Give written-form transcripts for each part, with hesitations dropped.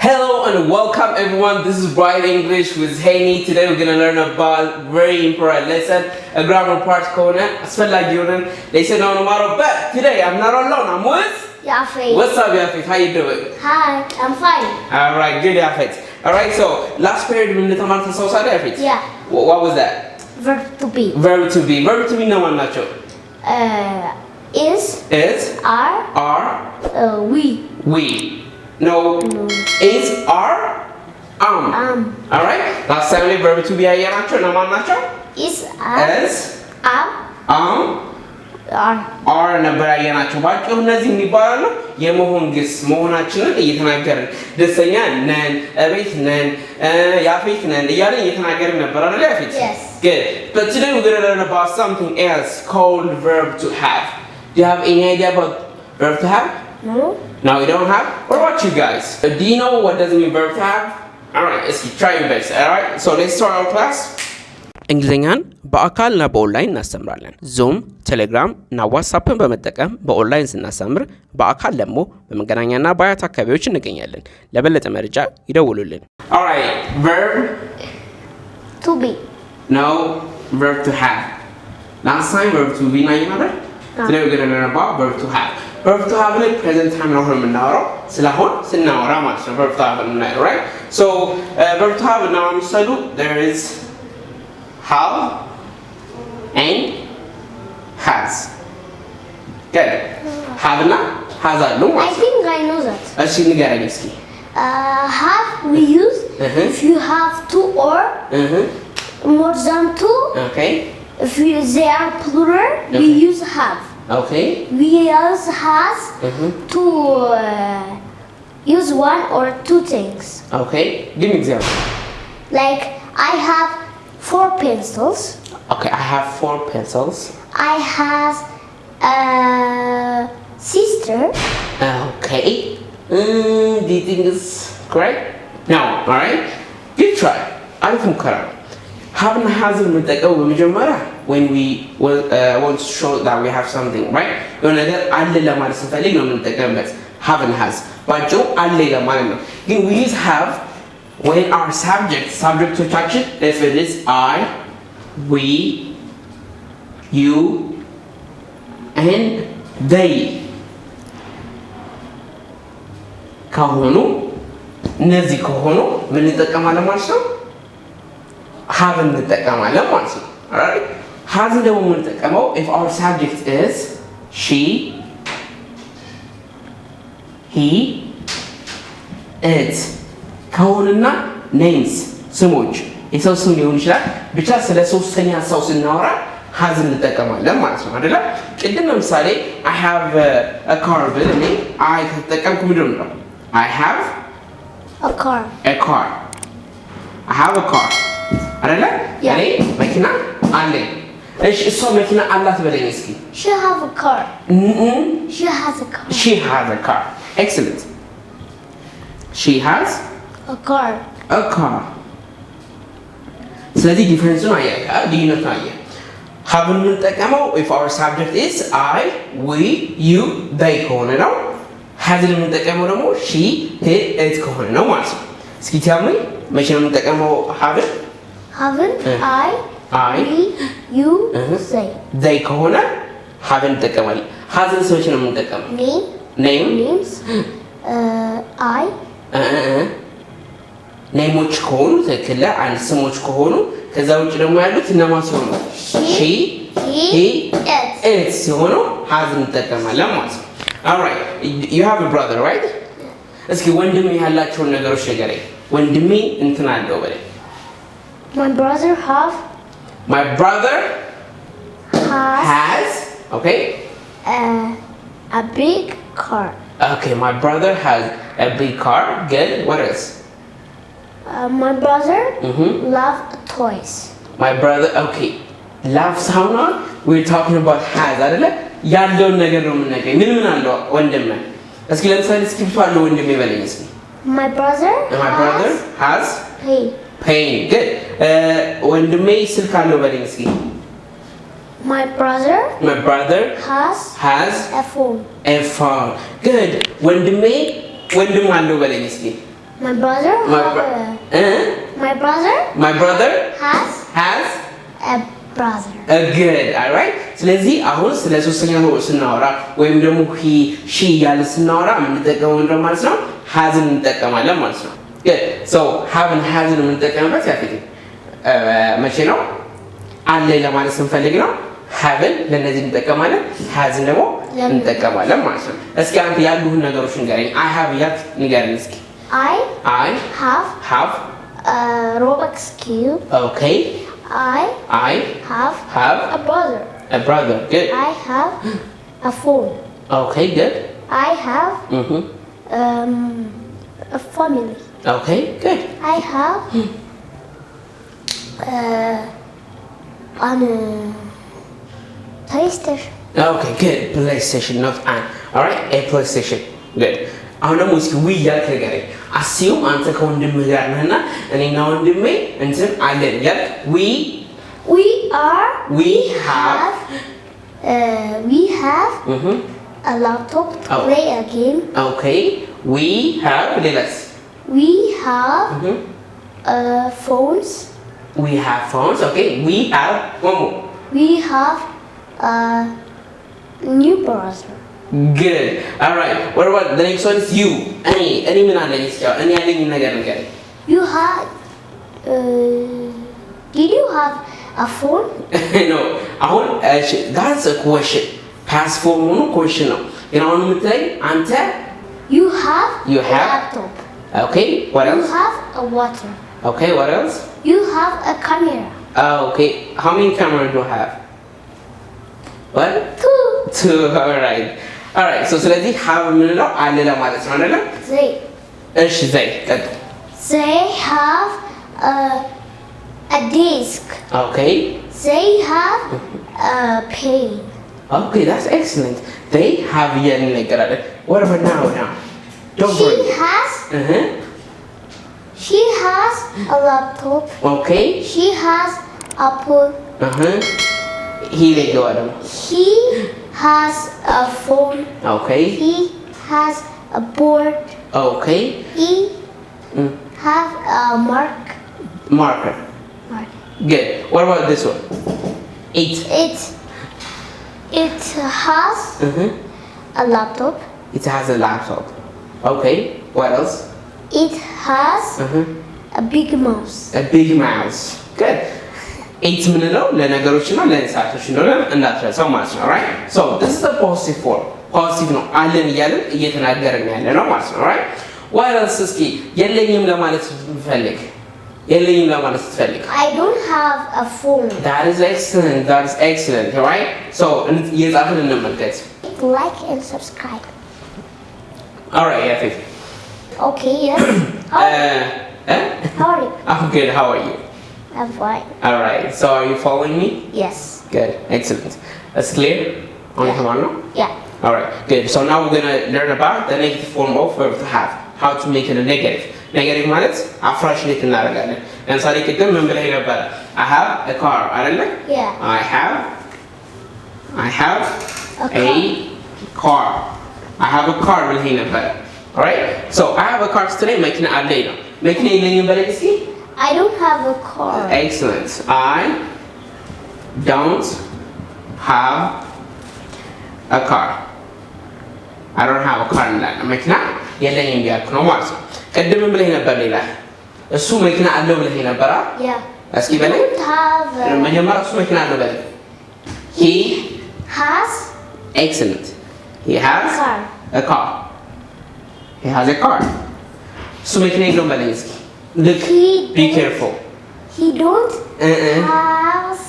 Hello and welcome everyone. This is Bright English with Haney. Today we're going to learn about very important lesson, a grammar part corner. Asfalagi yonan lesson on tomorrow. But today I'm not alone. I'm with Yafet. What's up, Yafet? How you doing? Hi, I'm fine. All right, good, Yafet. All right, so last period we did the sauce out Yafet. Yeah. What was that? Verb to be. Verb to be. Verb to be no one nacho. Is. Are. We. No. Is, are, All right. Last time we verb to be here nacho. No one nacho. Is. are ነበር ያያናችሁ ባጭሩ እነዚህ የሚባሉ የመሆን ግስ መሆናችንን እየተናገርን ደስተኛ ነን እቤት ነን ያፌት ነን እያልን እየተናገርን ነበር አይደል ያፌት? Yes. Good. But today we're going to learn about something else called verb to have. Do you have any idea about verb to have? No. No, you don't have? What about you guys? Do you know what does it mean verb to have? Alright, let's try your best. Alright, so let's start our class. እንግሊዝኛን በአካልና በኦንላይን እናስተምራለን። ዙም፣ ቴሌግራም እና ዋትስአፕን በመጠቀም በኦንላይን ስናስተምር በአካል ደግሞ በመገናኛና በአያት አካባቢዎች እንገኛለን። ለበለጠ መረጃ ይደውሉልን። Alright, verb to be. No, verb to have. Last time verb to be now you remember? Today we're going to learn about verb to have. Verb to have like present time ነው የምናወራው። ስለሆነ ስናወራ ማለት ነው verb to have ነው, right? So, verb to have now ምሳሌ there is have and has. Good. Have እና has አለው ማለት I think I know that. እሺ ንገረኝ እስኪ። Have we use if you have two or more than two. Okay. If they are plural, we use have. Okay. We use has to use one or two things. Okay. Give me example. Like I have 4 pencils. Okay, I have 4 pencils. I have a sister. Okay. Do you think it's correct? No. All right. Good try. አሪፍ ሙከራ ነው። have and has የምንጠቀመው በመጀመሪያ when we want to show that we have something, right? የሆነ ነገር አለ ለማለት ስንፈልግ ነው የምንጠቀምበት have and has። ባጭሩ አለ ለማለት ነው። ግን we use have when our subjectoቻችን if it is I, we, you, and they ከሆኑ እነዚህ ከሆኑ ምን እንጠቀማለን ማለት ነው? have እንጠቀማለን ማለት ነው። alright? has ደግሞ የምንጠቀመው if our subject is she, he, it ከሆነና names ስሞች የሰው ስም ሊሆን ይችላል ብቻ ስለ ሶስተኛ ሰው ስናወራ has እንጠቀማለን ማለት ነው አይደል? ቅድም ለምሳሌ I have a car ብል እኔ I ከተጠቀምኩ ምንድን ነው? I have a car. I have a car አይደል? እኔ መኪና አለኝ። እሺ እሷ መኪና አላት በለኝ እስኪ። She have a car. She has a car. Excellent. She has a car. ስለዚህ ዲፈረንሱን አየህ፣ ልዩነቱን አየህ። have የምንጠቀመው if our subject is I, we, you, they ከሆነ ነው። has የምንጠቀመው ደግሞ she, he, it ከሆነ ነው ማለት ነው። እስኪ tell me መቼ ነው የምንጠቀመው have? I, we, you, they ከሆነ have እንጠቀማለን። has ሰዎች ነው የምንጠቀመው names I ኔሞች ከሆኑ ትክክል አንድ ስሞች ከሆኑ ከዛ ውጭ ደግሞ ያሉት እነማን ሲሆኑ she, he, it ሲሆኑ has እንጠቀማለን ማለት ነው። alright, you have a brother, right? እስኪ ወንድሜ ያላቸውን ነገሮች ንገረኝ። ወንድሜ እንትን አለው በለኝ። My brother has okay a big car. Okay, my brother has a big car. Good. What else? My brother loves toys. My brother, okay. Loves how not? We're talking about has. አይደለ? ያለውን ነገር ነው የምንነግረኝ። ምን አለው ወንድሜ? እስኪ ለምሳሌ ስክሪፕቱ አለው ወንድሜ በለኝ እስኪ። My brother has pain. Good. ወንድሜ ስልክ አለው በለኝ እስኪ። My brother has a phone. Good. ወንድም አለው በለኝ እስኪ። My brother My brother has a brother. good. All right. ስለዚህ አሁን ስለ ሶስተኛው ስናወራ ወይም ደግሞ he she ያለ ስናወራ የምንጠቀመው እንደው ማለት ነው has እንጠቀማለን ማለት ነው። good. so have and has የምንጠቀምበት ያፊት መቼ ነው? አለ ለማለት ስንፈልግ ነው። have ለነዚህ እንጠቀማለን፣ has ደግሞ እንጠቀማለን ማለት ነው። እስኪ አንተ ያሉህን ነገሮች ንገረኝ። I have ያት ንገረኝ እስኪ። I have a Rubik's cube. Okay. I have a brother. A brother. Good. I have a phone. Okay, good. I have a family. Okay, good. I have an PlayStation. Okay, good. PlayStation, not an. All right, a PlayStation. Good. አሁን ደግሞ እስኪ ዊ ያልክ ንገረኝ። አስዩም አንተ ከወንድምህ ጋር ነህና እኔና ወንድሜ እንትን አለን ያልክ we have a laptop to play a game. Okay. We have ሌላስ? We have phones. We have phones. Okay. We have one more. We have a new brother. Good. All right. What about the next one? Is you. Any ምን አለኝ እስኪ እኔ ያለኝ ነገር ንገረኝ። You have did you have a phone? No. አሁን that's a question. Past form ሆኖ question ነው። ግን አሁን የምትለኝ አንተ you have a laptop. Okay. What else? You have a water. Okay. What else? You have a camera. Okay. How many cameras do I have? What? Two. All right. Alright, so ስለዚህ have የምንለው አለ ለማለት ነው አይደል? እሺ ዘይ ቀጥል። They have a desk. Okay. They have a pen. Okay, that's excellent. They have ያን ነገር አለ። What about now? Don't worry. She has a laptop. Okay. She has Apple. He ላይ ገባ ደግሞ He has a phone. Okay. He has a board. Okay. He have a marker. Good. What about this one? It has a laptop. It has a laptop. Okay. What else? It has a big mouse. A big mouse. Good. ኤት ምንለው ለነገሮችና ለእንስሳቶች እንደሆነ እንዳትረሳው ማለት ነው። ራይት ሶ this is a positive form. ፖዚቲቭ ነው አለን እያለን እየተናገርን ያለ ነው ማለት ነው። ራይት what else? እስኪ የለኝም ለማለት ስትፈልግ I don't have a phone. that is excellent. Right so እየጻፍን እንመልከት። Like and subscribe. all right yeah okay yes how are you? I'm good. How are you? I'm fine. All right. So are you following me? Yes. Good. Excellent. That's clear? Yeah. All right. Good. So now we're going to learn about the negative form of verb to have. How to make it a negative. Negative ማለት አፍራሽነት እናደርጋለን። ለምሳሌ ቅድም ምን ብለህ ነበር? I have a car አይደለ? Yeah. I have a car. I have a car ብለህ ነበር. All right? So I have a car today መኪና አለኝ ነው። መኪና የለኝም በለኝ እስኪ። I don't have a car. Excellent. I don't have a car. I don't have a car እንላለን። መኪና የለኝም ቢያልኩ ነው ማለት ነው። ቅድም ምን ብለህ ነበር? ሌላ እሱ መኪና አለው ብለህ ነበር። እስኪ በለኝ። መጀመሪያ እሱ መኪና አለው በለኝ። He has. Excellent. He has a car. He has a car. እሱ መኪና የለውም በለኝ እስኪ። Look, be careful. He don't have.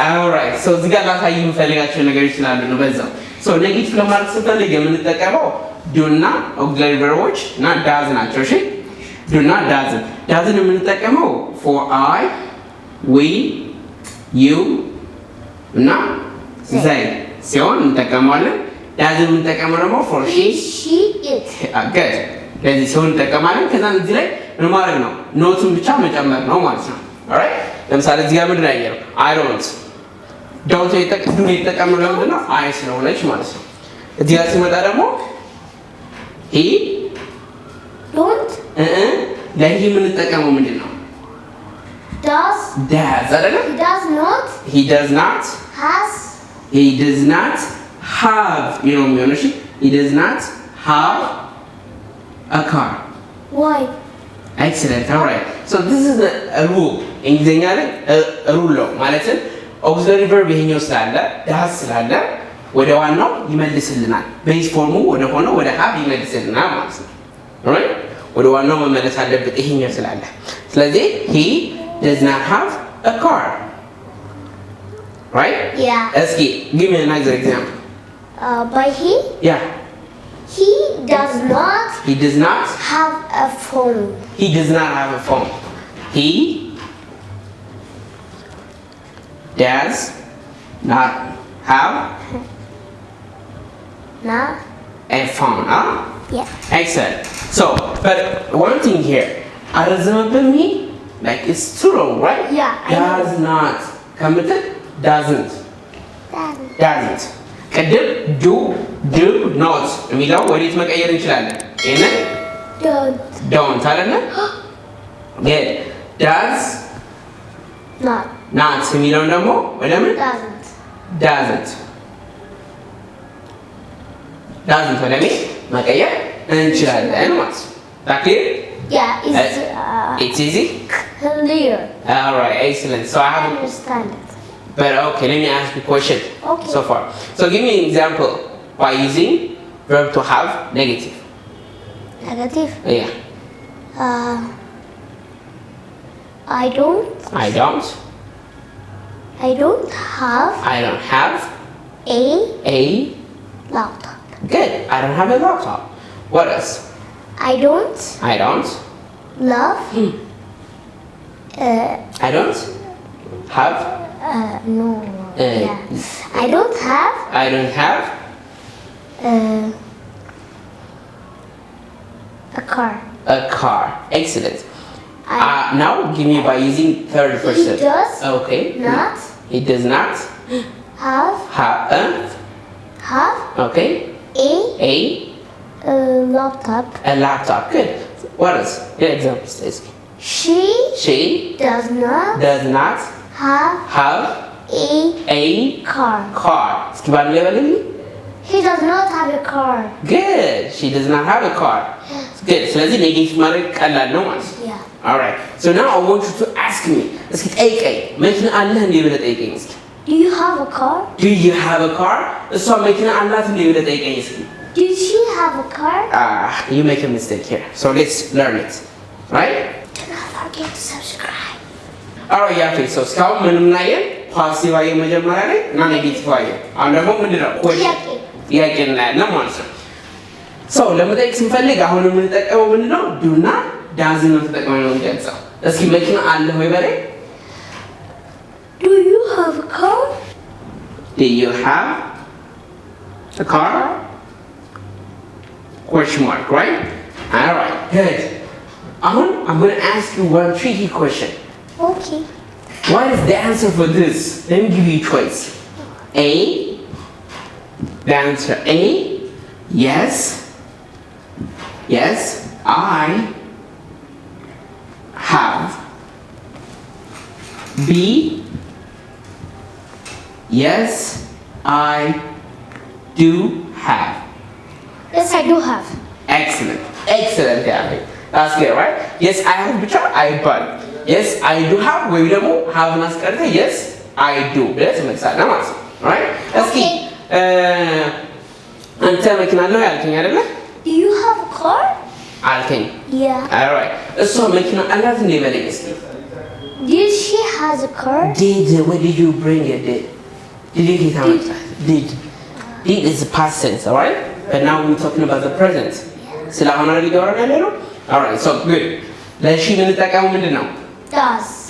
Alright, so እዚህ ጋር ላሳይ የምፈልጋቸው ነገሮች ይችላሉ ነው በዛው። So ኔጌቲቭ ለማለት ስንፈልግ የምንጠቀመው do እና auxiliary verbs እና does ናቸው። እሺ do እና doesን የምንጠቀመው for I, we, you እና they ሲሆን እንጠቀማለን። doesን የምንጠቀመው ደግሞ for she, it. good. ለዚህ ሲሆን እንጠቀማለን። ከዛ እዚህ ላይ ምን ማድረግ ነው? ኖቱን ብቻ መጨመር ነው ማለት ነው። ኦልራይት ለምሳሌ እዚህ ጋር ምንድን ነው ያየነው? አይ ዶንት የተጠቀምነው ለምንድን ነው? አይ ስለሆነች ማለት ነው። እዚህ ጋር ሲመጣ ደግሞ ሂ ዶንት ለሂ የምንጠቀመው ምንድን ነው? does አይደለም? he does not he does not have የሚሆነው እሺ he does not have a car. why? excellent, all right. So this is a rule እንግሊዘኛ ላይ ሩል ነው ማለትም auxiliary verb ይሄኛው ስላለ does ስላለ ወደ ዋናው ይመልስልናል። ቤዝ ፎርሙ ወደ ሆነው ወደ have ይመልስልናል ማለት ነው። alright ወደ ዋናው መመለስ አለበት ይሄኛው ስላለ። ስለዚህ he does not have a car. Right? Yeah. Eski, give me another example. By he? Yeah. He does not have a phone. He does not have a phone. He does not have a phone. Huh? Yeah. Excellent. So, but one thing here, me, like it's too long, right? Yeah. Does not. Committed? Doesn't. ቅድም do not የሚለው ወዴት መቀየር እንችላለን? ይሄንን don't አይደለ? good does not የሚለውን ደግሞ ወደ ምን doesn't ወደ ምን መቀየር እንችላለን ማለት ነው። that clear? Yeah, it's easy? Clear. All right, excellent. So I understand it. But okay, let me ask you a question. Okay. So far. So give me an example by using verb to have negative. Negative? Yeah. I don't have a laptop. Good. I don't have a laptop. What else? I don't love I don't have no. Yeah. I don't have a car. A car. Excellent. Now give me by using third person. He does okay. not. He does not have okay. A laptop. A laptop. Good. What else? Good example, Stacy. She does not have a car. He does not have a car. Good. She does not have a car. Good. So let's negative ማድረግ ቀላል ነው ማለት ነው። Yeah. All right. So now I want you to ask me. እስኪ ጠይቀኝ። መኪና አለህ እንዴ ብለህ ጠይቀኝ እስኪ። Do you have a car? Do you have a car? እሷ መኪና አላት እንዴ ብለህ ጠይቀኝ እስኪ። Did she have a car? You make a mistake here. So let's learn it. Right? Do not forget to subscribe. Alright, ያፌ so እስካሁን ምንም እናየን? ፓሲቭ አየን መጀመሪያ ላይ እና ኔጌቲቭ አየን። አሁን ደግሞ ምንድነው? ጥያቄ እናያለን ማለት ነው። So ለመጠየቅ ስንፈልግ አሁን የምንጠቀመው ምንድነው? do እና does ነው ተጠቅመን ነው የምንገልጸው። እስኪ መኪና አለህ ወይ በለኝ። Do you have a car? Do you have a car? Question mark, right? Alright, good. I'm going to ask you one tricky question. Okay. What is the answer for this? Let me give you a choice. A. The answer A. Yes. Yes, I have. B. Yes, I do have. Yes, I do have. Excellent. Excellent, Gabby. That's good, right? Yes, I have picture, I but. Yes, I do have. We will have an answer. Yes, I do. Let's make that answer. Right? Let's keep. Until we can know anything, Do you have a car? Alking. Yeah. Alright. So making a lot of neighborhoods. Did she has a car? Where did you bring it? Did you get out? Did is the past tense, alright? But now we're talking about the present. Alright, so good. Let's see when Does.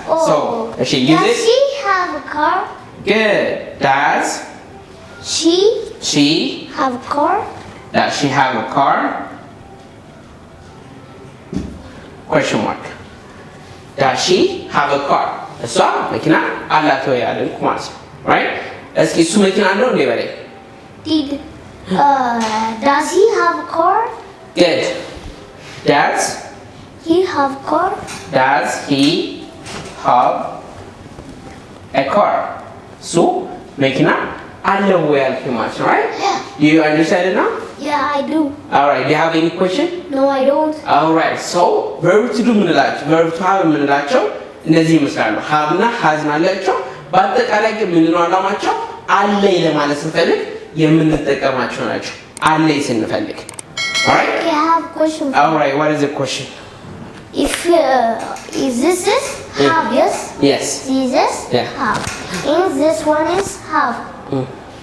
Oh. So, does she use it? Does she have a car? Good. Does she have a car? Does she have a car? Question mark. Does she have a car? እሷ መኪና አላት ወይ አለን ማለት ነው። Right? እስኪ እሱ መኪና አለው እንዴ በለኝ። Does he have a car? Good. Does he have car? Does he have a car? So መኪና አለው ወይ አልከኝ ማለት ነው right? Yeah. Do you understand it now? Yeah, I do. All right. Do you have any question? No, I don't. All right. So verb to do ምንላቸው verb to have ምንላቸው እነዚህ ይመስላሉ። have እና has ናላቸው በአጠቃላይ ግን ምንድነው አላማቸው አለኝ ለማለት ስንፈልግ የምንጠቀማቸው ናቸው አለኝ ስንፈልግ all right Okay, I have a question. all right what is the question If this is have, yes? yes This is Yeah. have. And this one is have.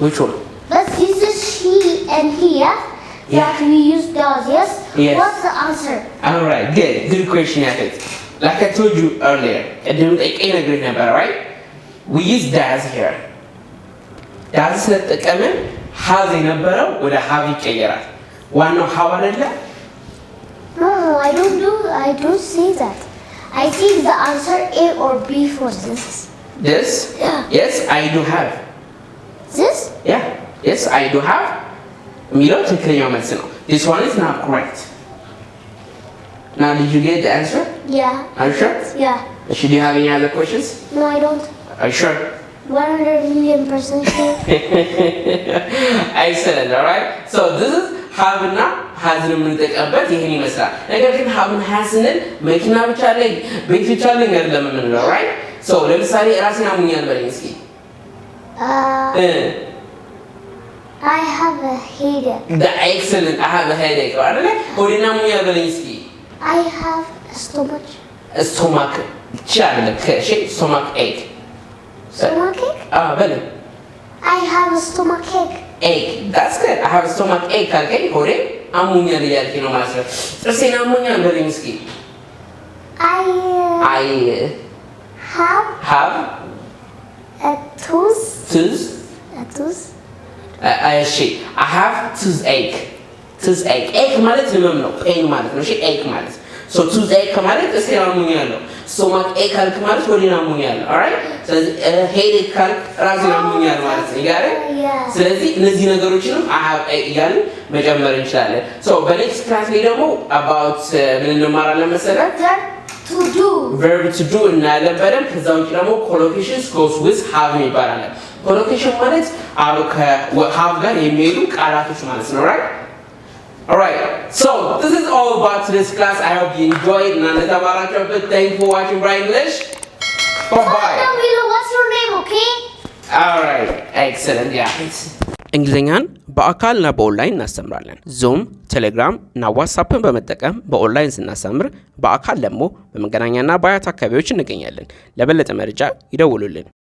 which one But this is she and he, yeah? Yeah. That we use does, yes? Yes. What's the answer? all right good question Yafet like I told you earlier I didn't take any agree about right we use does here does ስለተጠቀመን have የነበረው ወደ have ይቀየራል ዋናው have አይደለ No, I don't say that. I think the answer A or B for this. this Yeah. yes I do have This? yeah yes I do have የሚለው ትክክለኛው መልስ ነው this one is not correct now did you get the answer Yeah. are you sure Yeah. do you have any other questions No, I don't. are you sure 100,000,000% sure. excellent all right so this is have እና has የምንጠቀምበት ይሄን ይመስላል ነገር ግን have እና has ስንል መኪና ብቻ ላይ ቤት ብቻ ላይ አይደለም የምንለው right so ለምሳሌ ራስን አሙኛል በለኝ እስኪ I have a headache. excellent I have a headache አይደለ ሆዴን አሙኛል በለኝ እስኪ I have a stomach. stomach ብቻ አይደለም ከሺ stomach ache Stomachache? በለኝ I have a stomachache. ache that's good I have a stomach ache ካልከኝ ሆዴ አሙኛል እያልከኝ ነው ማለት ነው ጥርሴን አሙኛል በለኝ እስኪ I have a tooth. tooth A tooth. እሺ I have toothache ache ማለት ህመም ነው pain ማለት ነው እሺ ache ማለት so toothache ማለት እስኪ አሙኛል ነው stomach ache ካልክ ማለት ሆዴን አሙኛል alright ስለዚህ headache ካልክ ራስን አሙኛል ማለት ነው ይጋር Yeah. ስለዚህ እነዚህ ነገሮችንም I have እያልን መጨመር እንችላለን so በኔክስት ክላስ ላይ ደግሞ about ምን እንማራለን መሰለህ verb to do እናያለን በደንብ ከዛ ውጭ ደግሞ collocations goes with have ይባላል collocation ማለት አሉ ከhave ጋር የሚሄዱ ቃላቶች ማለት ነው right alright so this is all about today's class I hope you enjoyed and thank you for watching Bright English bye bye What's your name, okay? alright excellent yeah እንግሊዝኛን በአካልና በኦንላይን እናስተምራለን ዙም ቴሌግራም እና ዋትስአፕን በመጠቀም በኦንላይን ስናስተምር በአካል ደግሞ በመገናኛና በአያት አካባቢዎች እንገኛለን ለበለጠ መረጃ ይደውሉልን